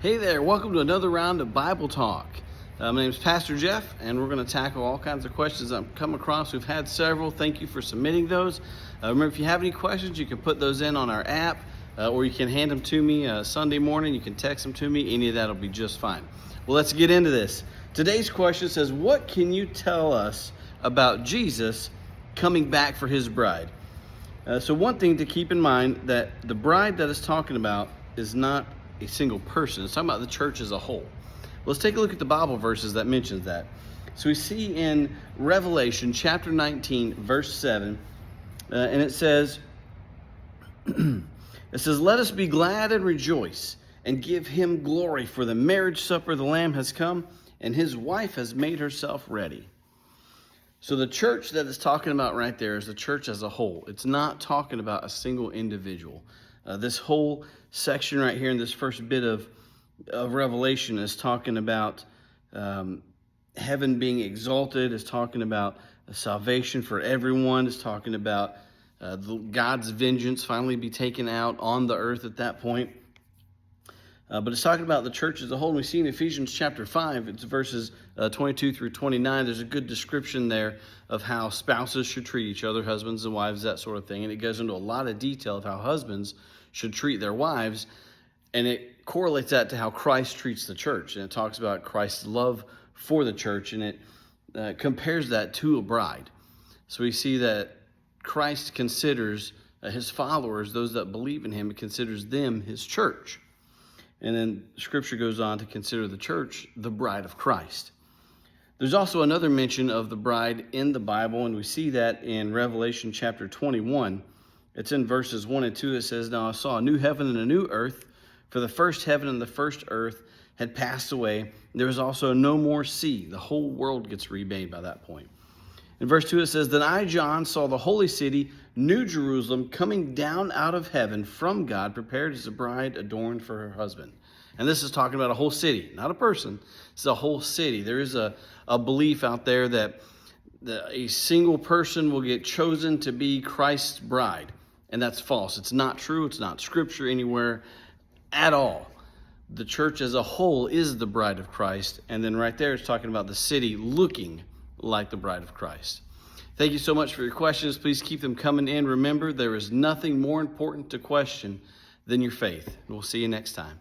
Hey there, welcome to another round of Bible Talk. My name is Pastor Jeff, and we're going to tackle all kinds of questions I've come across. We've had several. Thank you for submitting those. Remember, if you have any questions, you can put those in on our app, or you can hand them to me Sunday morning. You can text them to me. Any of that will be just fine. Well, let's get into this. Today's question says, what can you tell us about Jesus coming back for his bride? So one thing to keep in mind, that the bride that it's talking about is not a single person. It's talking about the church as a whole. Let's take a look at the Bible verses that mentions that. So we see in Revelation chapter 19, verse 7, and it says, let us be glad and rejoice and give him glory, for the marriage supper of the Lamb has come, and his wife has made herself ready. So the church that it's talking about right there is the church as a whole. It's not talking about a single individual. This whole section right here in this first bit of Revelation is talking about heaven being exalted, is talking about salvation for everyone, is talking about God's vengeance finally be taken out on the earth at that point. But it's talking about the church as a whole. And we see in Ephesians chapter 5, it's verses 22 through 29, there's a good description there of how spouses should treat each other, husbands and wives, that sort of thing. And it goes into a lot of detail of how husbands should treat their wives. And it correlates that to how Christ treats the church. And it talks about Christ's love for the church. And it compares that to a bride. So we see that Christ considers his followers, those that believe in him, he considers them his church. And then Scripture goes on to consider the church the bride of Christ. There's also another mention of the bride in the Bible, and we see that in Revelation chapter 21. It's in verses 1 and 2. It says, "Now I saw a new heaven and a new earth, for the first heaven and the first earth had passed away. There was also no more sea." The whole world gets remade by that point. In verse 2 it says, "Then I, John, saw the holy city, New Jerusalem, coming down out of heaven from God, prepared as a bride adorned for her husband." And this is talking about a whole city, not a person. It's a whole city. There is a belief out there that a single person will get chosen to be Christ's bride. And that's false. It's not true. It's not Scripture anywhere at all. The church as a whole is the bride of Christ. And then right there it's talking about the city looking like the bride of Christ. Thank you so much for your questions. Please keep them coming in. Remember, there is nothing more important to question than your faith. And we'll see you next time.